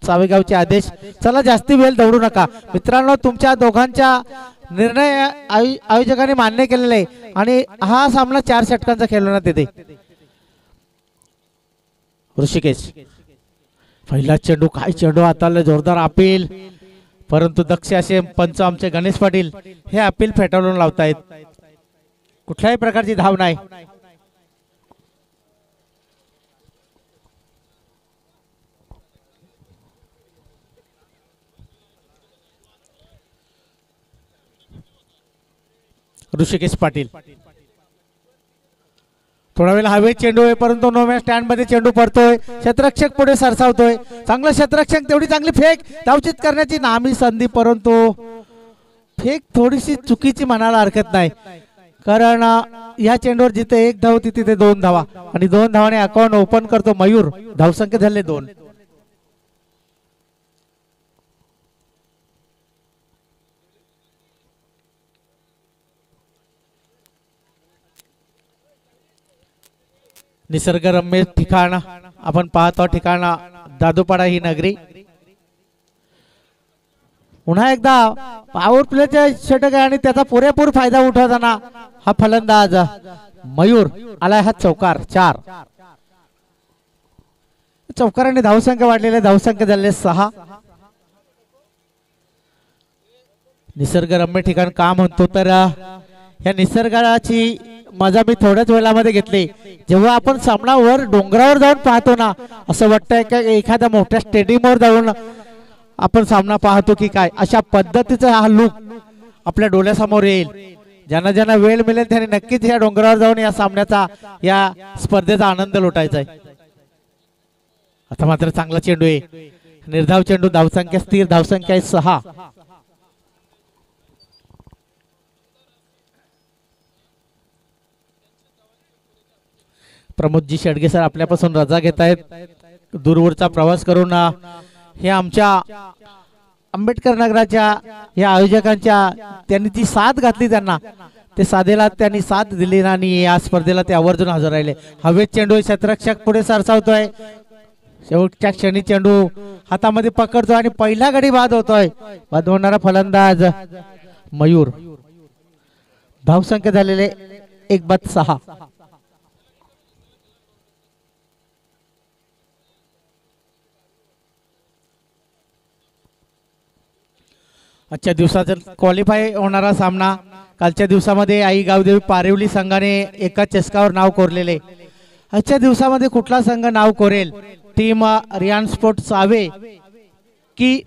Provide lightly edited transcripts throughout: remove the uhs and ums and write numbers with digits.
सावेगावचे आदेश. चला जास्ती वेळ दौडू नका मित्रांनो. तुमच्या दोघांच्या निर्णय आयोजकांनी मान्य केलेले आहे आणि हा सामना 4 षटकांचा खेळवण्यात येते. ऋषिकेश पहिला चेंडू, काय चेंडू हाताळले, जोरदार अपील, परंतु दक्ष असे पंच आमचे गणेश पाटील हे अपील फेटाळून लावतायत. कुठल्याही प्रकारची धाव नाही. ऋषिकेश पाटील थोडा वेळ हवेत चेंडू आहे, परंतु नवव्या स्टँड मध्ये चेंडू पडतोय. क्षेत्ररक्षक पुढे सरसावतोय. चांगला क्षेत्ररक्षक, तेवढी चांगली फेक, धावचित करण्याची नामी संधी, परंतु फेक थोडीशी चुकीची म्हणायला हरकत नाही. कारण या चेंडूवर जिथे 1 धाव होती तिथे 2 धावा आणि 2 धावाने अकाउंट ओपन करतो मयूर. धावसंख्या झाले 2. निसर्गरम्य ठिकाण आपण पाहतो. ठिकाण दादूपाडा ही नगरी. पुन्हा एकदा पॉवर प्लेचे षटक आहे आणि त्याचा पुरेपूर फायदा उठवताना हा फलंदाज मयूर आलाय. हा चौकार 4. चौकाराने धावसंख्या वाढलेली, धावसंख्या झालेली 6. निसर्गरम्य ठिकाण का म्हणतो तर या निसर्गाची मजा मी थोड्याच वेळामध्ये घेतली. जेव्हा आपण सामना वर डोंगरावर जाऊन पाहतो ना, असं वाटतंय का एखाद्या मोठ्या स्टेडियमवर जाऊन आपण सामना पाहतो की काय. अशा पद्धतीचा हा लुक आपल्या डोळ्यासमोर येईल. ज्यांना ज्यांना वेळ मिळेल त्यांनी नक्कीच या डोंगरावर जाऊन या सामन्याचा, या स्पर्धेचा आनंद लुटायचा आहे. आता मात्र चांगला चेंडू आहे, निर्धाव चेंडू, धावसंख्या स्थिर, धावसंख्या आहे 6. प्रमोदजी शेडगे सर आपल्यापासून रजा घेत आहेत. दूरवरचा प्रवास करून हे आमच्या आंबेडकर नगराच्या या आयोजकांच्या त्यांनी जी साथ घातली, त्यांना ते साधेला त्यांनी साथ दिली आणि या स्पर्धेला ते आवर्जून हजर राहिले. हवेत चेंडू, क्षेत्ररक्षक पुढे सरसावतोय. शेवटच्या क्षणी चेंडू हातामध्ये पकडतोय आणि पहिला गडी बाद होतोय. बाद होणारा फलंदाज मयूर. धावसंख्या झालेले 1/6. आजच्या दिवसाचा क्वालिफाय होणारा सामना. कालच्या दिवसामध्ये आई गावदेवी पारिवली संघाने एका चषकावर नाव कोरलेले. आजच्या दिवसामध्ये कुठला संघ नाव कोरेल? टीम रियान स्पोर्ट सावे की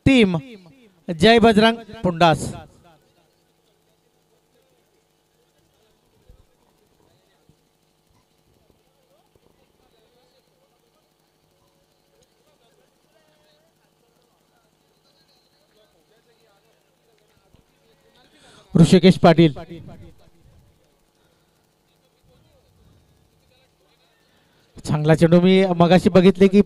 टीम जय बजरंग पुंडास? ऋषिकेश पाटील चांगला चेंडू. मी मगाशी बघितले की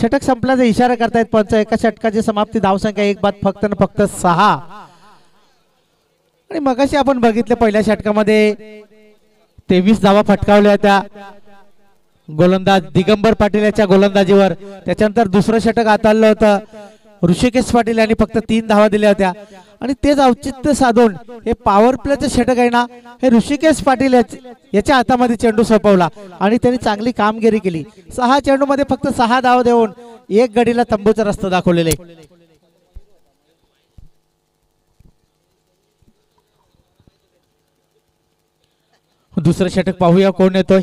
षटक संपल्याचा इशारा करतायत पंच. एका षटकाची समाप्ती, धावसंख्या 1 बाद फक्त न फक्त 6. आणि मगाशी आपण बघितलं पहिल्या षटकामध्ये 23 धावा फटकावल्या होत्या गोलंदाज दिगंबर पाटील याच्या गोलंदाजीवर. त्याच्यानंतर दुसरं षटक हाताळलं होतं ऋषिकेश पाटील यांनी, फक्त 3 धावा दिल्या होत्या. आणि तेच औचित्य साधून हे पॉवर प्लेचं षटक आहे ना, हे ऋषिकेश पाटील याच्या हातामध्ये चेंडू सोपवला आणि त्यांनी चांगली कामगिरी केली. 6 चेंडू मध्ये फक्त 6 धाव देऊन 1 गडीला तंबूचा रस्ता दाखवलेले. दुसरं षटक पाहूया कोण येतोय.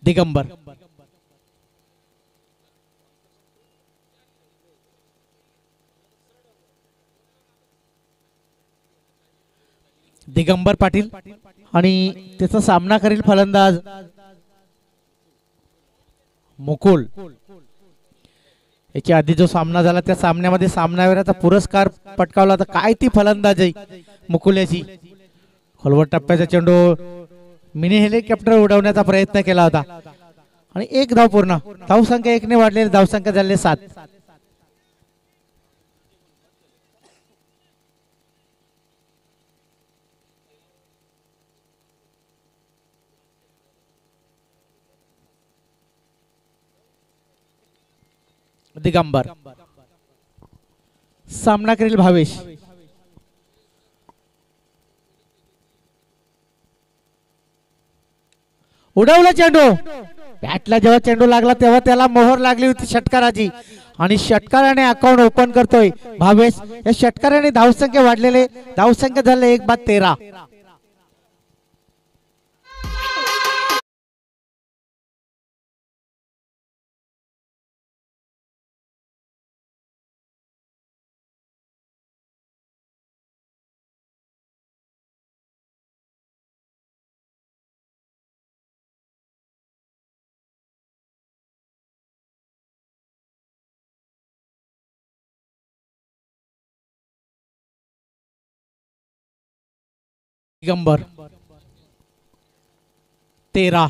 दिगंबर. दिगंबर पाटील आणि त्याचा सामना करील फलंदाज मुकुल. याच्या आधी जो सामना झाला त्या सामन्यामध्ये सामनावीराचा पुरस्कार पटकावला होता. काय ती फलंदाजी मुकुल याची. खोलवर टप्प्याचा चेंडू मिनी हेलिकॉप्टर उडवण्याचा प्रयत्न केला होता आणि 1 धाव पूर्ण. धावसंख्या 1 ने वाढलेली, धावसंख्या झाली 7. दिगंबर. सामना करेल भावेश. उडवला चेंडू. बॅटला जेव्हा चेंडू लागला तेव्हा त्याला मोहर लागली होती षटकाराची आणि षटकाराने अकाउंट ओपन करतोय भावेश. या षटकाराने धावसंख्या वाढलेले, धावसंख्या झाले 1/13. दिगंबर 13.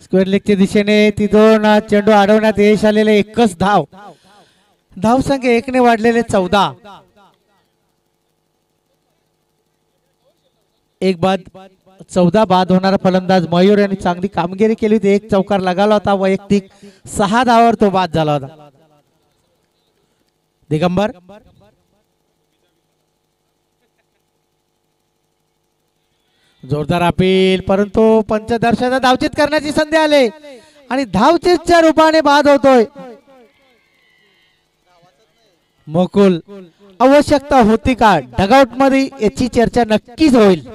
स्क्वेअर लेगच्या दिशेने तिथून चेंडू अडवण्यात यश आलेले. एकच धाव. धावसंख्या 1 ने वाढलेले 14. एक बाद 14 बाद होणारा फलंदाज मयूर यांनी चांगली कामगिरी केली होती. एक चौकार लगावला होता वैयक्तिक. 6 धावावर तो बाद झाला होता. दिगंबर जोरदार अपील, परंतु पंचदर्शनाचा धावचीत करण्याची संधी आली आणि धावचीतच्या रूपाने बाद होतोय. मुकुल आवश्यकता होती का डगआउट मध्ये याची चर्चा नक्कीच होईल.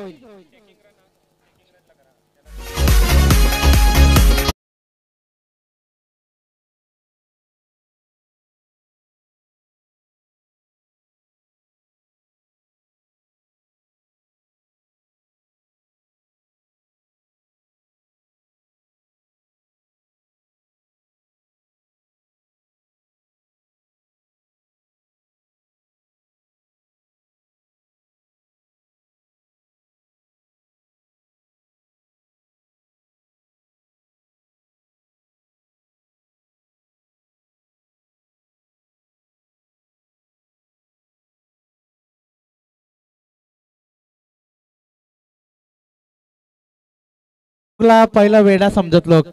पहिला वेडा समजत लोक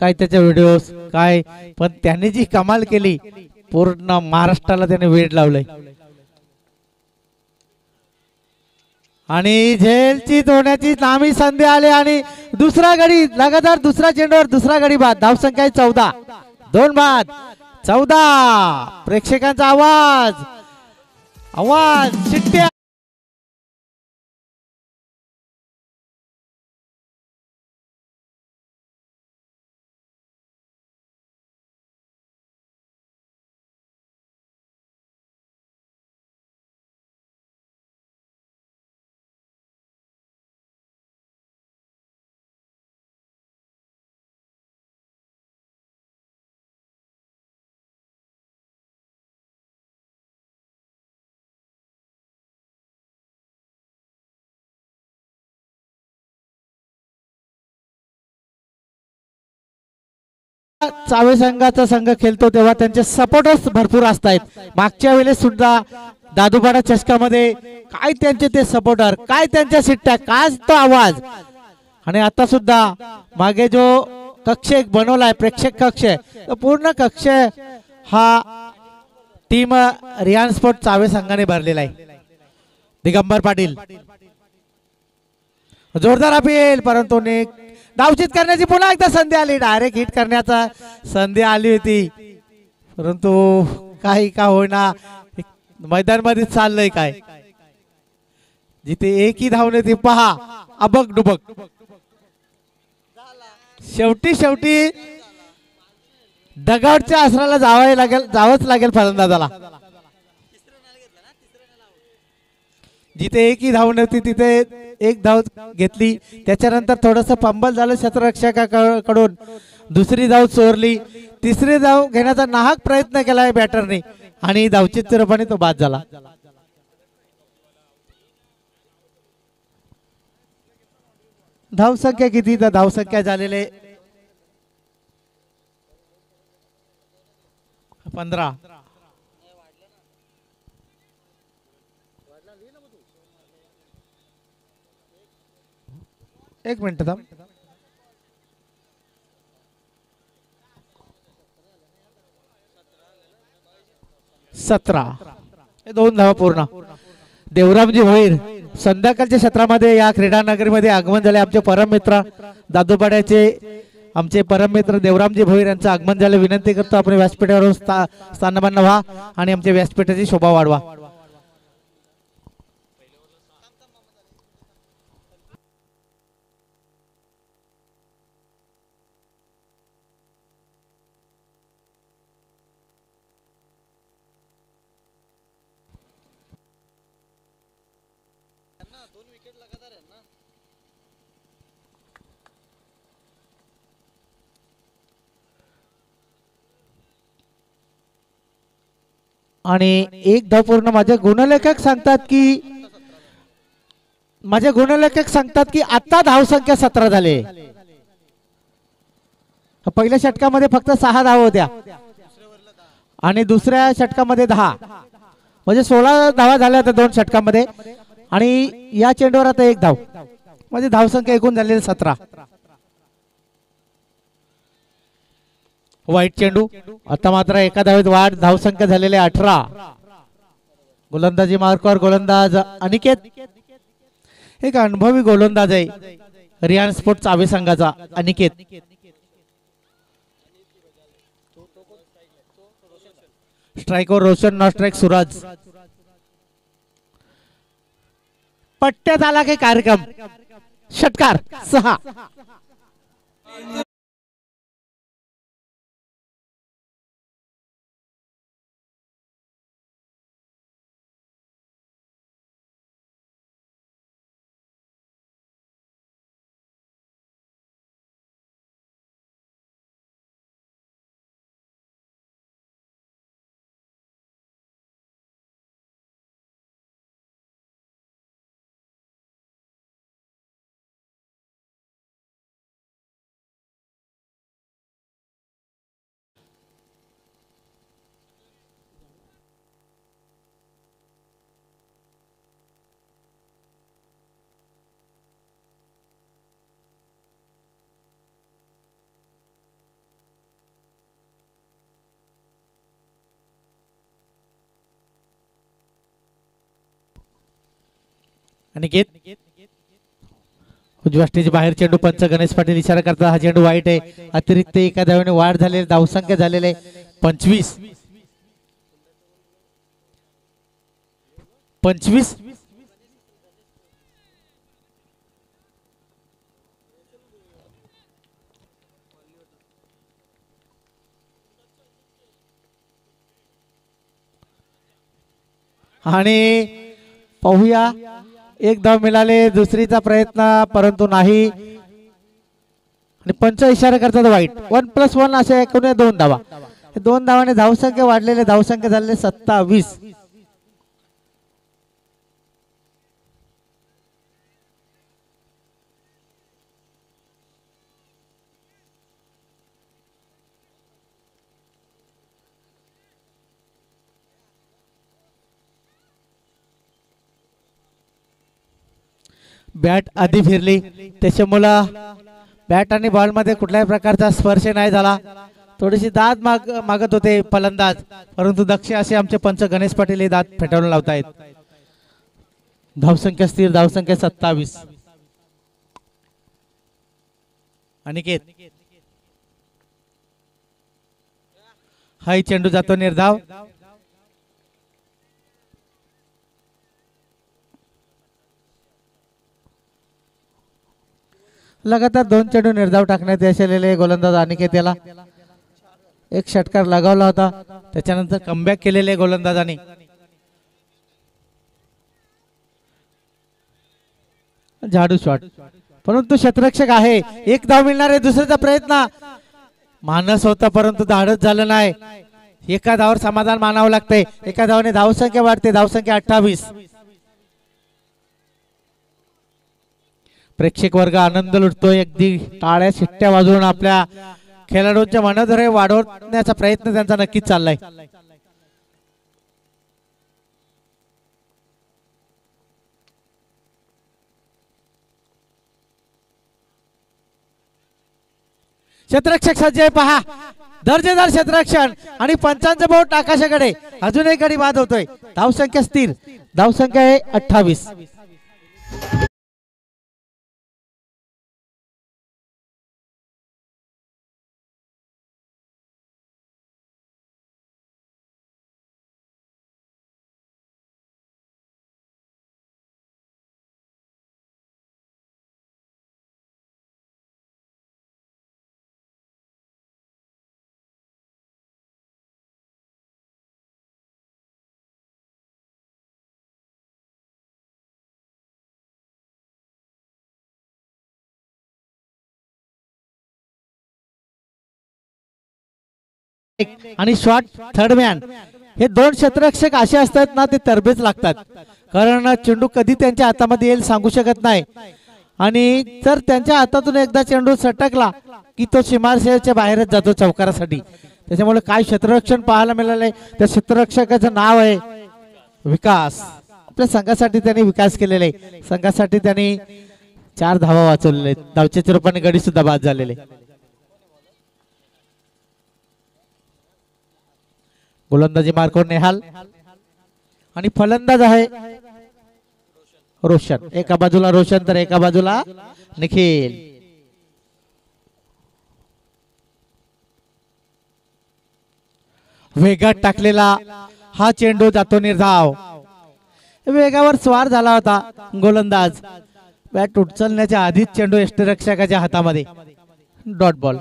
काय त्याच्या व्हिडिओज काय, पण त्यांनी जी कमाल केली पूर्ण महाराष्ट्राला त्याने वेड लावलंय. आणि झेलची तोडण्याची नामी संधी आली आणि दुसरा गडी लगातार दुसरा चेंडूवर दुसरा गडी बाद. धावसंख्या 14. 2 बाद 14. प्रेक्षकांचा आवाज आवाज शिट्ट्या. चावे संघाचा संघ खेळतो तेव्हा त्यांचे सपोर्टर्स भरपूर असतात. मागच्या वेळेस सुद्धा दादूपाडा चषकामध्ये काय त्यांचे ते सपोर्टर, काय त्यांच्या शिट्ट्या, काय तो आवाज. आणि आता सुद्धा मागे जो कक्ष एक बनवलाय प्रेक्षक कक्ष, तो पूर्ण कक्ष हा टीम रियान स्पोर्ट चावे संघाने भरलेला आहे. दिगंबर पाटील जोरदार अपील, परंतु धावचीत करण्याची पुन्हा एकदा संधी आली. डायरेक्ट हिट करण्याचा संधी आली होती, परंतु काही का होईना मैदान मध्ये चाललंय काय. जिथे एकही धावणे ती पहा अबक डुबक. शेवटी शेवटी डगआउटच्या आसराला जावंच लागेल फलंदाजाला. जिथे एकही धाव नव्हती तिथे एक धाव घेतली. त्याच्यानंतर थोडस पंबल झालं क्षेत्ररक्षकाकडून. दुसरी धाव चोरली. तिसरी धाव घेण्याचा नाहक प्रयत्न केलाय बॅटरने आणि धावचीत रूपाने तो बाद झाला. धावसंख्या किती तर धावसंख्या झालेले 15. एक मिनिट थांब. 17 दोन धावा पूर्ण. देवरामजी भोईर संध्याकाळच्या क्षेत्रामध्ये या क्रीडा नगरीमध्ये आगमन झाले. आमचे परम मित्र दादूपाड्याचे आमचे परम मित्र देवरामजी भोईर यांचं आगमन झालं. विनंती करतो आपण व्यासपीठावरून स्थानमान व्हा आणि आमच्या व्यासपीठाची शोभा वाढवा. आणि एक धाव पूर्ण. माझे गुणलेखक सांगतात की आता धावसंख्या 17 झाले. पहिल्या षटकामध्ये फक्त 6 धाव होत्या आणि दुसऱ्या षटकामध्ये 10 म्हणजे 16 धावा झाल्या होत्या दोन षटकामध्ये. आणि या चेंडूवर आता एक धाव म्हणजे धावसंख्या एकूण झालेली 17. वाईट चेंडू. आता मात्र एका धावेत वाढ. धावसंख्या झालेले 18. गोलंदाजी मार्कवर गोलंदाज अनिकेत. एक अनुभवी गोलंदाज आहे रियान स्पोर्ट चावी संघाचा अनिकेत. स्ट्राइकवर रोशन, नॉट स्ट्राइक सुराज. पट्ट्यात आला की कार्यक्रम. षटकार 6. अनिकेत उजव्या स्टेज बाहेर चेंडू. पंच गणेश पाटील इशारा करतात हा चेंडू वाईट आहे. अतिरिक्त एका धावेने वाढ झालेली. धावसंख्या झालेले 25. आणि पाहूया एक धाव मिळाले. दुसरीचा प्रयत्न परंतु नाही. आणि पंच इशारा करतात वाईट. 1+1 असे एकूण 2 धावा. 2 धावाने धावसंख्या वाढलेले. धावसंख्या झालेले 27. बॅट आधी फिरली त्याच्यामुळं बॅट आणि बॉल मध्ये कुठल्याही प्रकारचा स्पर्श नाही झाला. थोडीशी दाद मागत होते फलंदाज परंतु दक्ष असे आमचे पंच गणेश पाटील हे दाद फेटाळून लावतायत. धावसंख्या स्थिर. धावसंख्या 27. अनिकेत हाय चेंडू जातो निर्धाव. लगातार 2 चेंडू निर्धाव टाकण्यात यश आलेले गोलंदाज अनिकेत याला. एक षटकार लगावला होता त्याच्यानंतर कमबॅक केलेले गोलंदाजांनी. झाडू शॉट परंतु क्षेत्ररक्षक आहे. एक धाव मिळणार आहे. दुसऱ्याचा प्रयत्न मानस होता परंतु धाडच झालं नाही. एका धावावर समाधान मानावं लागते. एका धावाने धावसंख्या वाढते. धावसंख्या 28. प्रेक्षक वर्ग आनंद लुटतोय. अगदी टाळ्या शिट्ट्या वाजवून आपल्या खेळाडूंच्या मनोधैर्य वाढवण्याचा प्रयत्न त्यांचा नक्कीच चाललाय. क्षेत्ररक्षक सज्ज आहे पहा. दर्जेदार क्षेत्ररक्षण आणि पंचांचं बोट आकाशाकडे. अजून एक गडी बाद होतोय. धावसंख्या स्थिर, धावसंख्या आहे 28. आणि शॉट थर्ड मॅन हे दोन क्षेत्ररक्षक असे असतात ना, ते तरबेज लागतात. कारण चेंडू कधी त्यांच्या हातामध्ये येईल सांगू शकत नाही. आणि जर त्यांच्या हातातून एकदा चेंडू सटकला की तो सीमारेषेच्या बाहेरच जातो चौकारासाठी. त्याच्यामुळे काय क्षेत्ररक्षण पाहायला मिळालंय. त्या क्षेत्ररक्षकाचं नाव आहे विकास. आपल्या संघासाठी त्यांनी विकास केलेला आहे. संघासाठी त्यांनी 4 धावा वाचवलेले आहेत. धावच्या रूपाने गडी सुद्धा बाद झालेले. गोलंदाजी मार्कवर नेहाल आणि फलंदाज आहे रोशन. एका बाजूला रोशन तर एका बाजूला निखिल. वेगात टाकलेला हा चेंडू जातो निर्धाव. वेगावर स्वार झाला होता गोलंदाज. बॅट उचलण्याच्या आधीच चेंडू यष्टिरक्षकाच्या हातामध्ये. Dot ball.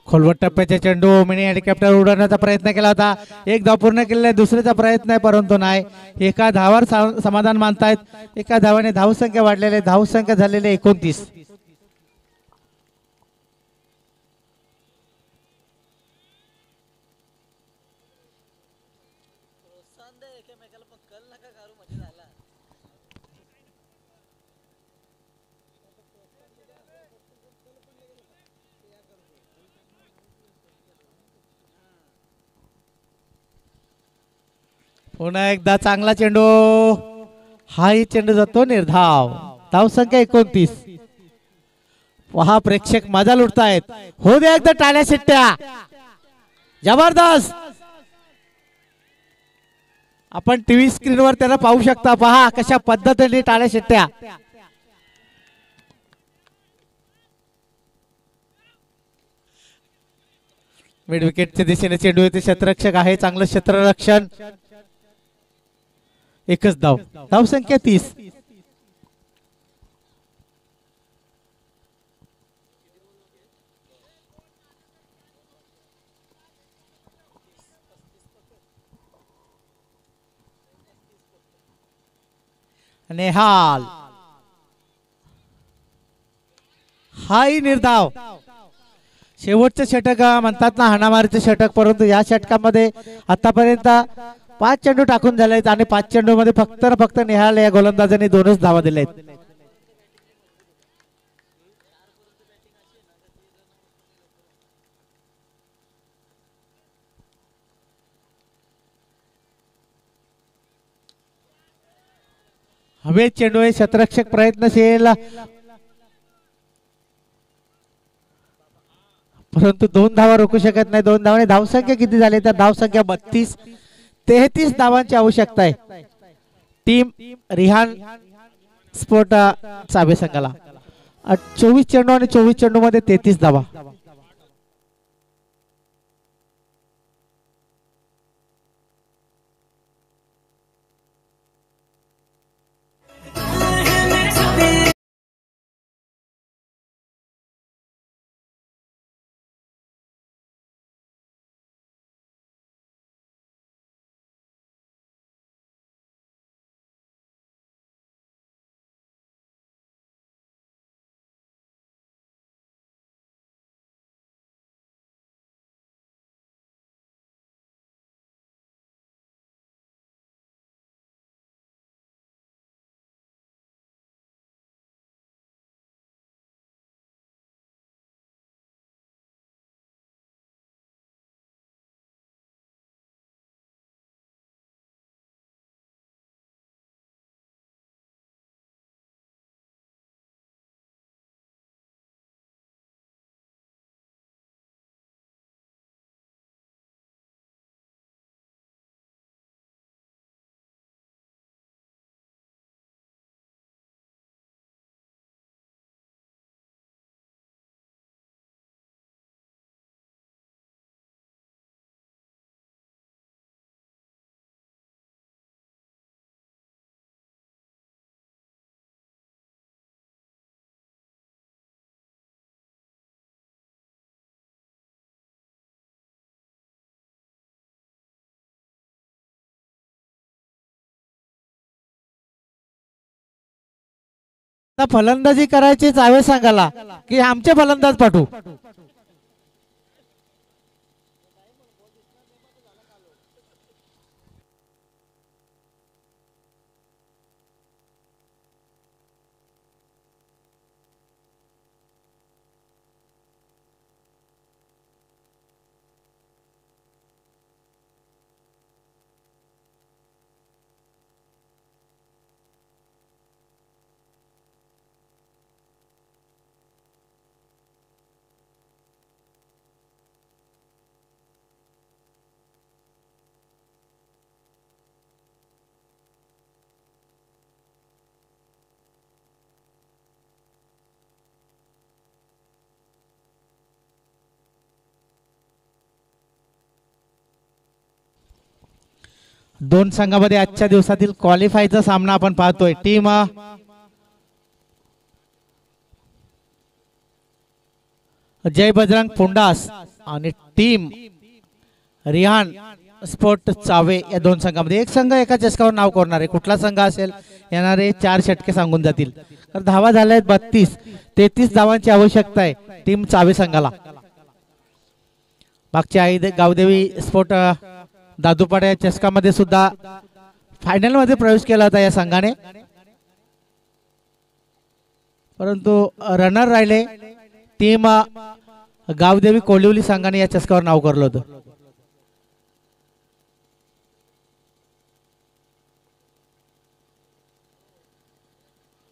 खोलवट टप्प्याचे चेंडू मिनी हेलिकॉप्टर उडवण्याचा प्रयत्न केला होता. एक धाव पूर्ण केलेला, दुसरीचा प्रयत्न आहे परंतु नाही. एका धावावर समाधान मानतायत. एका धावाने धावसंख्या वाढलेली, धावसंख्या झालेली 29. पुन्हा एकदा चांगला चेंडू. हाही चेंडू जातो निर्धाव. धावसंख्या 29. पहा प्रेक्षक मजा लुटतायत. हो द्या एकदा टाळ्या शिट्ट्या. जबरदस्त. आपण टीव्ही स्क्रीनवर त्याला पाहू शकता. पहा कशा पद्धतीने टाळ्या शिट्ट्या. मिड विकेटच्या दिशेने चेंडू येते. क्षेत्ररक्षक आहे, चांगलं क्षेत्ररक्षण. एकच धाव. धावसंख्या 30. नेहाल हाही निर्धाव. शेवटचे षटक म्हणतात ना हाणामारीचे षटक, परंतु या षटकामध्ये आतापर्यंत 5 चेंडू टाकून झालेत आणि 5 चेंडू मध्ये फक्त नेहाल या गोलंदाजाने 2च धावा दिलेत. हवेत चेंडू आहे. क्षेत्ररक्षक प्रयत्नशील, परंतु 2 धावा रोखू शकत नाही. 2 धावाने धावसंख्या किती झाली तर धावसंख्या 32. 33 धावांची आवश्यकता आहे टीम रिहान स्पोर्ट साबे संघाला. 24 चेंडू आणि 24 चेंडू मध्ये 33 धावा. आता फलंदाजी करायची चावे सांगाला की आमचे फलंदाज पाठवू. दोन संघामध्ये आजच्या दिवसातील क्वालिफायचा सामना आपण पाहतोय. टीम जय बजरंग पुंडास आणि टीम रिहान स्पोर्ट चावे या दोन संघामध्ये एक संघ एका चषकावर नाव कोरणार आहे. कुठला संघ असेल येणारे 4 षटके सांगून जातील. तर धावा झाल्या आहेत 32-33 धावांची आवश्यकता आहे टीम चावे संघाला. मागच्या गावदेवी स्पोर्ट दादूपाडा या चषकामध्ये सुद्धा फायनल मध्ये प्रवेश केला होता या संघाने, परंतु रनर राहिले. टीम गावदेवी कोलिवली संघाने या चषकावर नाव करलं होतं.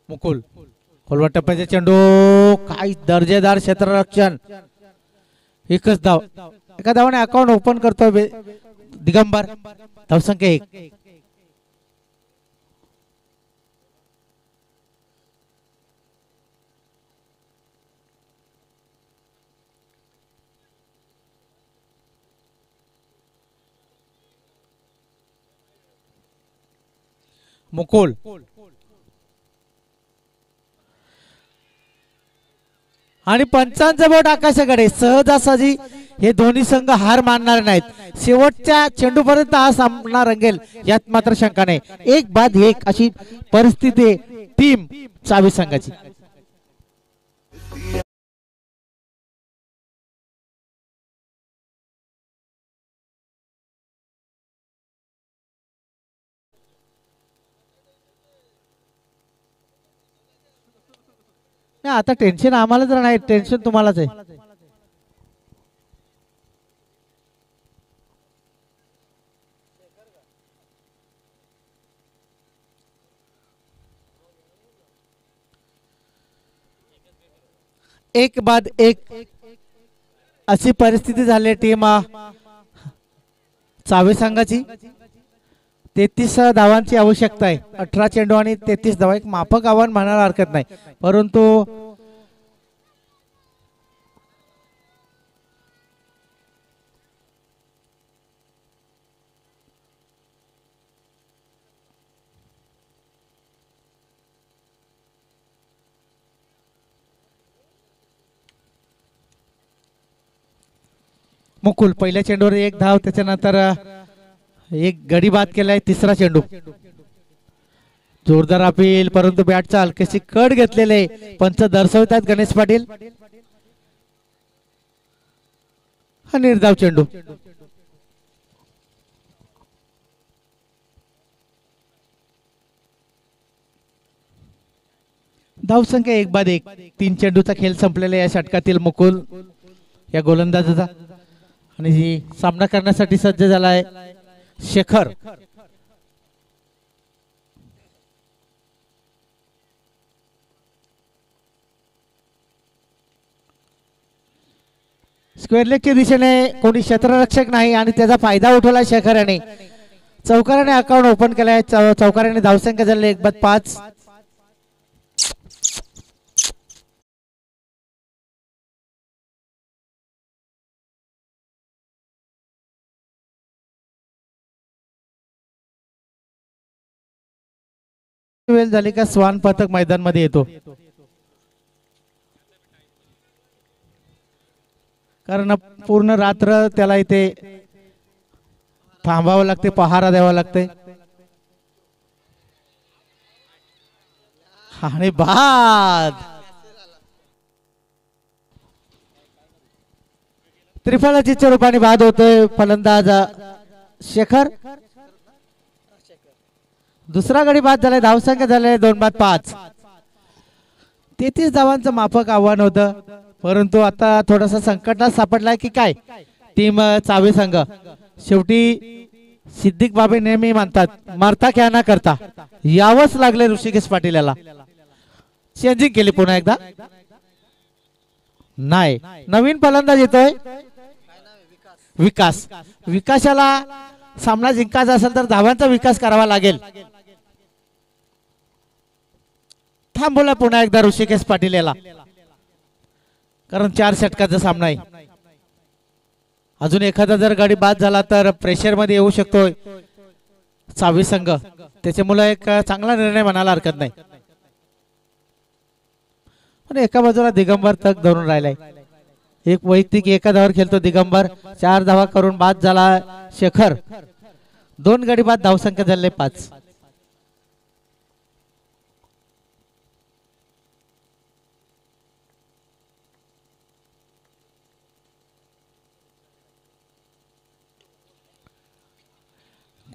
मुकुल खोलवा टप्प्याचे चेंडू, काय दर्जेदार क्षेत्ररक्षण. एकच धाव, एका धावाने अकाउंट ओपन करतोय दिगंबर. धावसंख्या 1. मुकुल आणि पंचांचं बोट आकाशाकडे. सहजासहजी हे दोन्ही संघ हार मानणार नाहीत. शेवटच्या चेंडूपर्यंत हा सामना रंगेल यात मात्र शंका नाही. एक बाद एक अशी परिस्थिती टीम चावी संघाची. आता टेन्शन आम्हाला तर नाही, टेन्शन तुम्हालाच आहे. एक बाद एक अशी परिस्थिती झाली टीम चावे संघाची. 33 धावांची आवश्यकता आहे. 18 चेंडू आणि 33 धावा. एक माफक आव्हान म्हणायला हरकत नाही, परंतु मुकुल पहिल्या चेंडूवर 1 धाव, त्याच्यानंतर एक गडी बाद केलाय. तिसरा चेंडू जोरदार अपील, परंतु बॅटचा हलकेशी कट घेतलेले पंच दर्शवतात गणेश पाटील. हा निर्धाव चेंडू. धावसंख्या 1 बाद 1. 3 चेंडूचा खेळ संपलेला या षटकातील मुकुल या गोलंदाजाचा. आणि सामना करण्यासाठी सज्ज झाला आहे शेखर. स्क्वेअर लेगच्या दिशेने कोणी क्षेत्ररक्षक नाही आणि त्याचा फायदा उठवला शेखर याने. चौकाराने अकाउंट ओपन केलाय. चौकाराने धावसंख्या झाली 1 बाद 5. वेळ झाली का स्वान पथक मैदान मध्ये येतो, कारण पूर्ण रात्र त्याला इथे थांबावं लागते, पहारा द्यावा लागते. आणि बाद त्रिफळाचीच्या रूपाने बाद होतोय फलंदाज शेखर. दुसरा गडी बाद झालाय. धावसंख्या झाले 2-5. 33 धावांचं माफक आव्हान होतं, परंतु आता थोडासा संकटात सापडलाय की काय टीम चावी संघ. शेवटी सिद्दीक बाबे नेहमी म्हणतात मारता क्या ना करता, यावंच लागले ऋषिकेश पाटील याला. चेंजिंग केली पुन्हा एकदा. नाही, नवीन फलंदाज येतोय विकास. विकासाला सामना जिंकायचा असेल तर धावांचा विकास करावा लागेल. थांबवला पुन्हा एकदा ऋषिकेश पाटील याला, कारण 4 षटकाचा सामना आहे. अजून एखादा जर गाडी बाद झाला तर प्रेशर मध्ये येऊ शकतोय चावी संघ. त्याच्यामुळे एक चांगला निर्णय म्हणायला हरकत नाही. पण एका बाजूला दिगंबर तक धरून राहिलाय. एक वैयक्तिक एका धावावर खेळतो दिगंबर. 4 धावा करून बाद झाला शेखर. 2 गडी बाद, धावसंख्या झाले 5.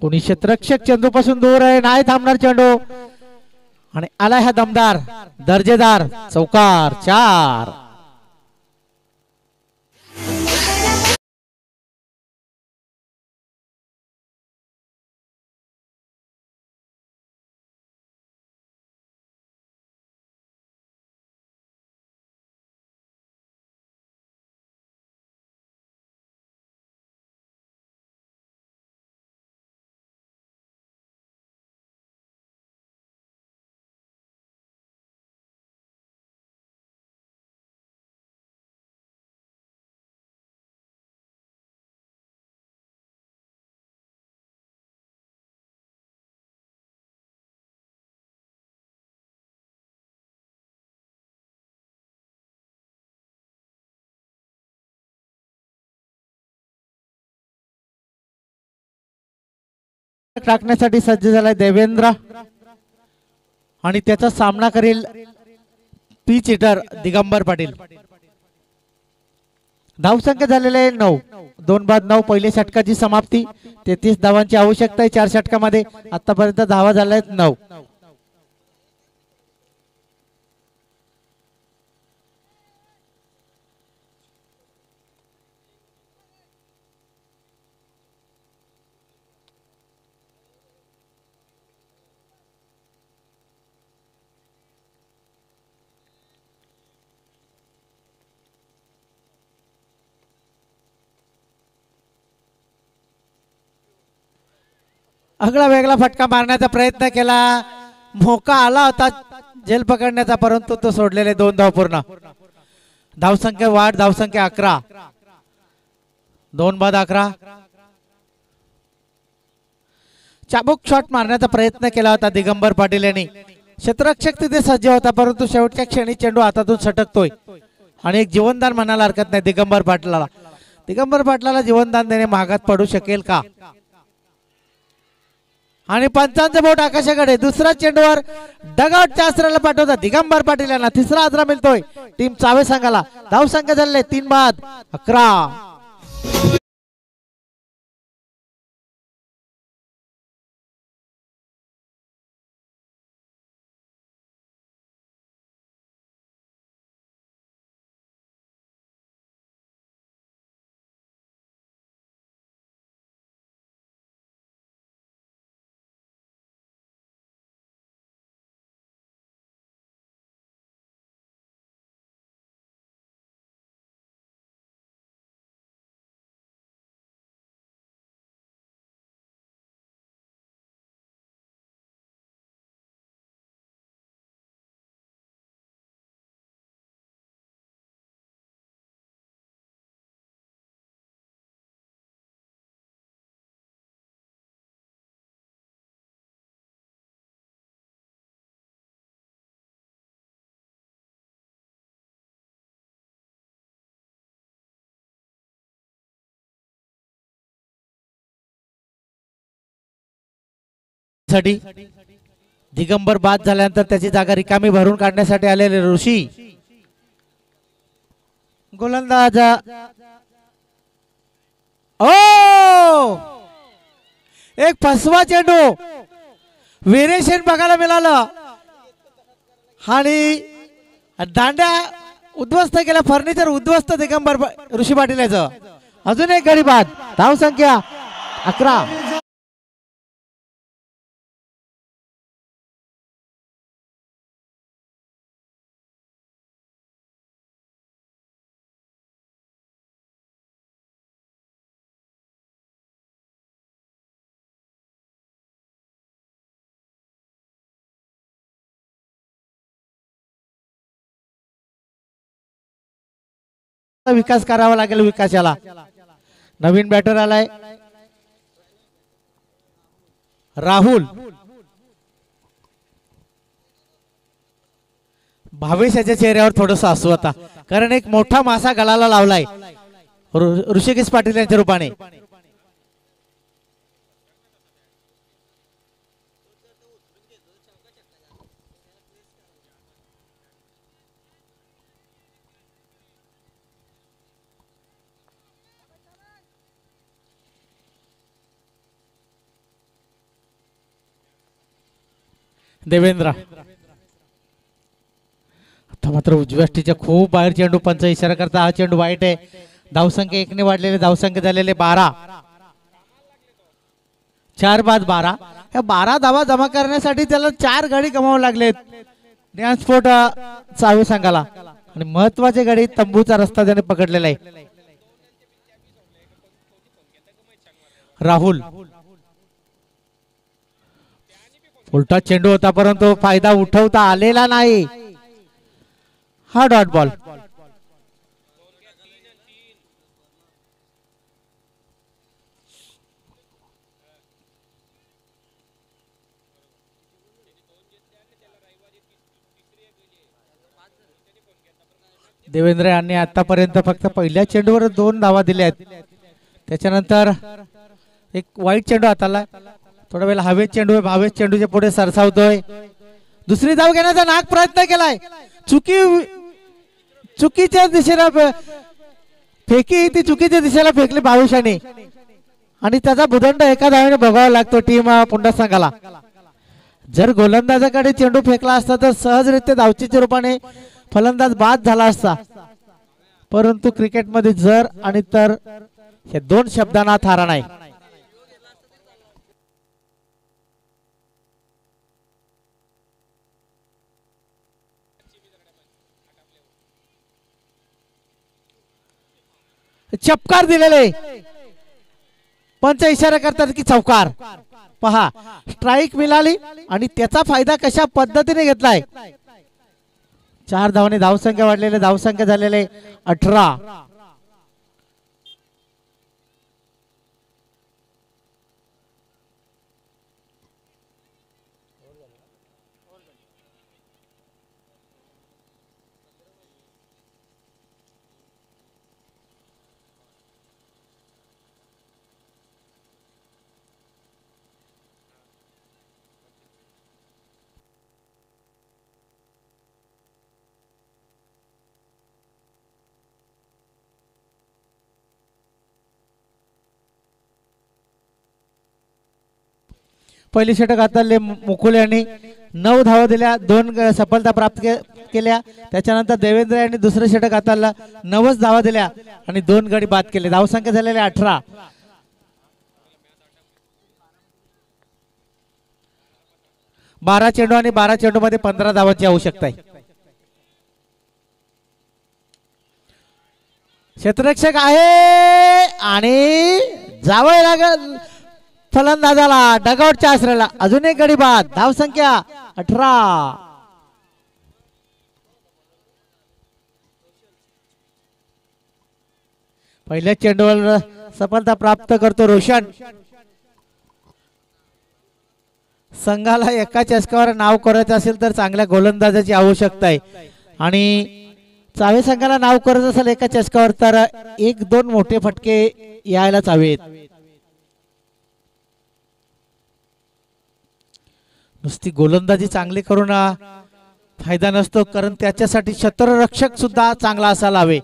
कोणी क्षेत्ररक्षक चेंडू पासून दूर आहे, नाही थांबणार चेंडू. आणि आला हा दमदार दर्जेदार चौकार. 4. टाकण्यासाठी सज्ज झालाय देवेंद्र आणि त्याचा सामना करेल पिच हिटर दिगंबर पाटील. धावसंख्या झालेले 9. 2 बाद 9 पहिल्या षटकाची समाप्ती. 33 धावांची आवश्यकता आहे 4 षटकामध्ये. आतापर्यंत धावा झाल्या आहेत 9. आगळा वेगळा फटका मारण्याचा प्रयत्न केला, मोका आला होता झेल पकडण्याचा, परंतु तो सोडलेले 2 धाव पूर्ण. धावसंख्या वाढ, धावसंख्या 11. 2 बाद 11. चाबूक शॉट मारण्याचा प्रयत्न केला होता दिगंबर पाटील यांनी. क्षेत्ररक्षक तिथे सज्ज होता, परंतु शेवटच्या क्षणी चेंडू हातातून सटकतोय आणि एक जीवनदान म्हणायला हरकत नाही दिगंबर पाटलाला. दिगंबर पाटलाला जीवनदान देणे महागात पडू शकेल का? आणि पंचांचे बोट आकाशाकडे. दुसरा चेंडूवर डगआउटच्या आसराला पाठवतात दिगंबर पाटील यांना. 3रा आजरा मिळतोय टीम चावे संघाला. धावसंख्या झाले 3 बाद 11. साठी दिगंबर बाद झाल्यानंतर त्याची जागा रिकामी भरून काढण्यासाठी आलेले ऋषी गोलंदाज ओ एक फसवा चेंडू व्हेरिएशन बघायला मिळालं आणि दांड्या उद्ध्वस्त केला फर्निचर उद्ध्वस्त दिगंबर ऋषी पाटील याचं अजून एक गडी बाद धाव संख्या 11 विकास करावा लागेल विकासाला नवीन बॅटर आलाय राहुल भावेश याच्या चेहऱ्यावर थोडस हसू होता कारण एक मोठा मासा गळाला लावलाय ऋषिकेश पाटील यांच्या रूपाने देवेंद्र आता मात्र उजव्याष्टीच्या खूप बाहेर चेंडू पंच इशारा करता हा चेंडू वाईट आहे धावसंख्या 1 ने वाढलेले धावसंख्या झालेले 12 4 बाद 12 या 12 धावा जमा करण्यासाठी त्याला 4 गडी गमावे लागलेत ट्रान्सपोर्ट चावे संघाला आणि महत्वाचे गडी तंबूचा रस्ता त्याने पकडलेला आहे राहुल उलटा चेंडू होता परंतु फायदा उठवता आलेला नाही हा डॉट बॉल देवेंद्र यांनी आतापर्यंत फक्त पहिल्या चेंडूवर 2 धावा दिल्या आहेत त्याच्यानंतर एक वाईट चेंडू हाताला थोडा वेळ हवेत चेंडू भावेश चेंडूच्या पुढे सरसावतोय दुसरी धाव घेण्याचा नाक प्रयत्न केलाय चुकीच्या दिशेला फेकी ती चुकीच्या दिशेला फेकली भावेशाने आणि त्याचा भुदंड एका धावेने भोगावा लागतो टीम पुन्हा संघाला जर गोलंदाजाकडे चेंडू फेकला असता तर सहजरित्या धावचीच्या रूपाने फलंदाज बाद झाला असता परंतु क्रिकेटमध्ये जर आणि तर हे 2 शब्दांना थारा नाही चपकार दिलेले पंच इशारा करतात की चौकार पहा स्ट्राइक मिळाली आणि त्याचा फायदा कशा पद्धतीने घेतलाय 4 धावांनी धावसंख्या वाढलेले धावसंख्या झालेले 18 पहिली षटक हाताळले मुकुल यांनी 9 धावा दिल्या 2 सफलता प्राप्त केल्या त्याच्यानंतर देवेंद्र यांनी दुसरे षटक हाताळला 9 धावा दिल्या आणि 2 गडी बाद केले धावसंख्या झालेले 18 12 चेंडू आणि 12 चेंडू मध्ये 15 धावांची आवश्यकता आहे क्षेत्ररक्षक आहे आणि जावं लागेल फलंदाजाला डगआउटच्या आश्रयाला अजून एक गडी बाद धावसंख्या 18 पहिल्या चेंडूवर सफलता प्राप्त करतो रोशन संघाला एका चषकावर नाव करायचं असेल तर चांगल्या गोलंदाजाची आवश्यकता आहे आणि चावे संघाला नाव करायचं असेल एका चषकावर तर 1-2 मोठे फटके यायलाच हवेत नुसती गोलंदाजी चांगली करून फायदा नसतो, कारण त्याच्यासाठी क्षेत्ररक्षक सुद्धा चांगला असायला हवे.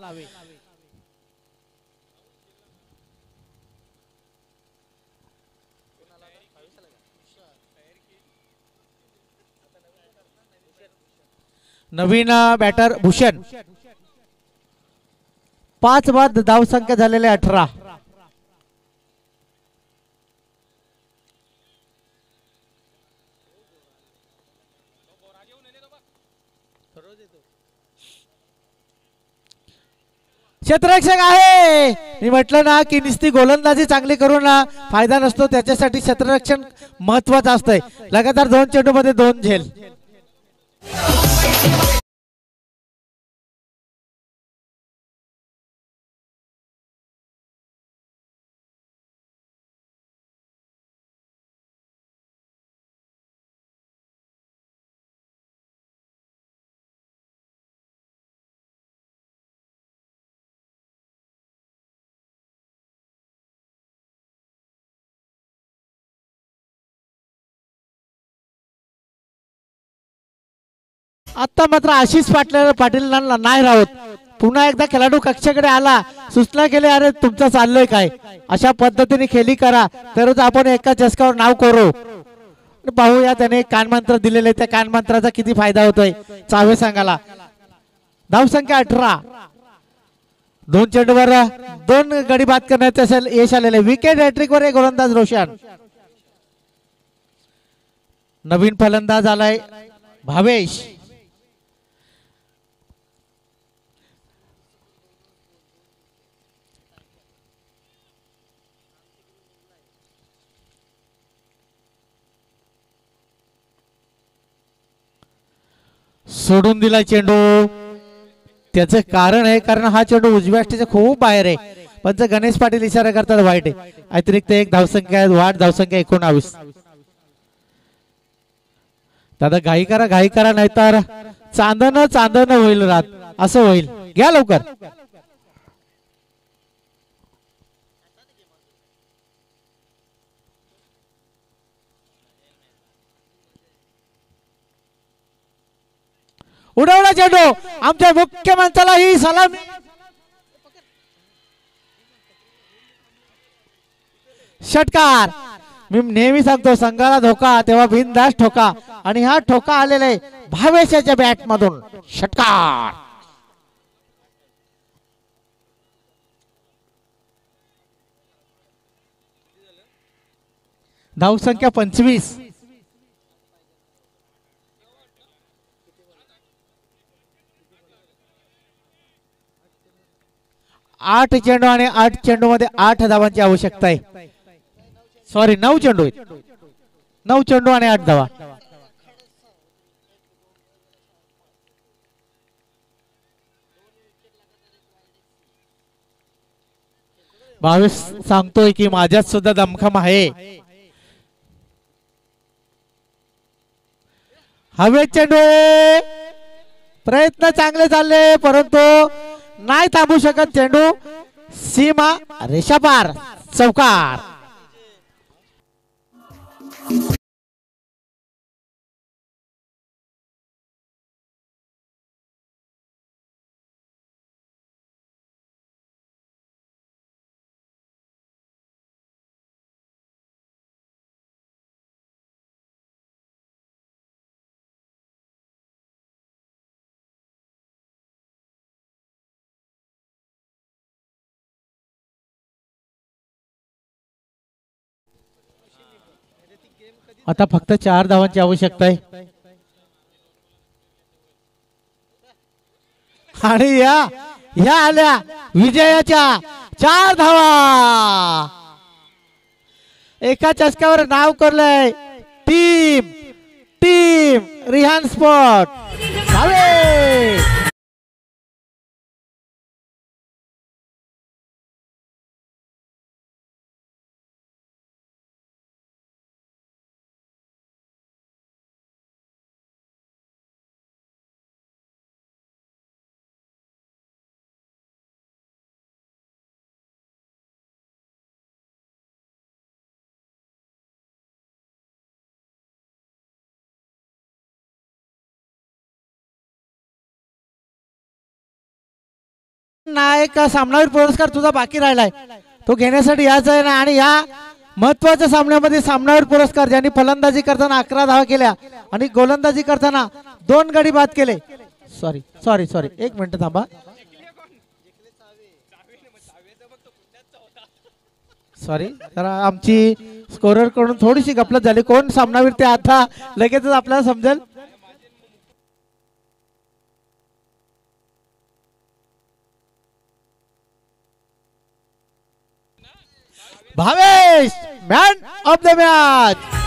नवीन बॅटर भूषण. 5 बाद धावसंख्या झालेले 18. क्षेत्ररक्षक आहे. मी म्हटलं ना की नुसती गोलंदाजी चांगली करून फायदा नसतो, त्याच्यासाठी क्षेत्ररक्षण महत्वाचं असतंय. लगातार 2 चेंडू मध्ये 2 झेल. आता मात्र आशिष पाटील नाही राहत. पुन्हा एकदा खेळाडू कक्षाकडे आला, सूचना केली, अरे तुमचं चाललंय काय, अशा पद्धतीने खेळी करा तरच आपण एका चषकावर नाव करू. पाहूया त्याने कानमंत्र दिलेले, त्या कानमंत्राचा किती फायदा होतोय चावे सांगाला. धावसंख्या 18. 2 चेंडूवर 2 गडी बाद करण्याचं यश आलेले. विकेट हॅट्रिक वर गोलंदाज रोशन. नवीन फलंदाज आलाय भावेश. सोडून दिला चेंडू. त्याचं कारण आहे, कारण हा चेंडू उजव्या अष्टीच्या खूप बाहेर आहे. पण गणेश पाटील इशारा करतात वाईट आहे. अतिरिक्त 1 धावसंख्या, वाढ धावसंख्या 19. दादा घाई करा नाहीतर चांदणं होईल रात, असं होईल. घ्या लवकर. उडवला चेंडू. आमच्या मुख्य माणसाला ही सलामी. षटकार. मी नेहमी सांगतो, संघाला धोका तेव्हा बिनधास्त ठोका, आणि हा ठोका आलेला आहे भावेशाच्या बॅट मधून. षटकार. धावसंख्या 25. 8 चेंडू आणि 8 चेंडू मध्ये 8 धावांची आवश्यकता आहे. सॉरी 9 चेंडू आहेत. 9 चेंडू आणि 8 धावा. भावेश सांगतोय की माझ्यात सुद्धा दमखम आहे. हवे चेंडू. प्रयत्न चांगले चालले, परंतु नाही थांबू शकत चेंडू. सीमा रेषा पार. चौकार. आता फक्त 4 धावांची आवश्यकता आहे. आणि या आल्या विजयाच्या 4 धावा. एका चषकावर नाव करलंय टीम रिहान स्पोर्ट. एक सामनावीर पुरस्कार तुझा बाकी राहिलाय तो घेण्यासाठी यायचा आहे ना आणि या महत्वाच्या सामन्यामध्ये सामनावीर पुरस्कार ज्यांनी फलंदाजी करताना 11 धावा केल्या आणि गोलंदाजी करताना 2 गडी बाद केले. सॉरी सॉरी सॉरी एक मिनिट थांबा. सॉरी जरा आमची स्कोरर कडून थोडीशी गफलत झाली. कोण सामनावीर ते आता लगेचच आपल्याला समजेल. Bhavesh man of the match.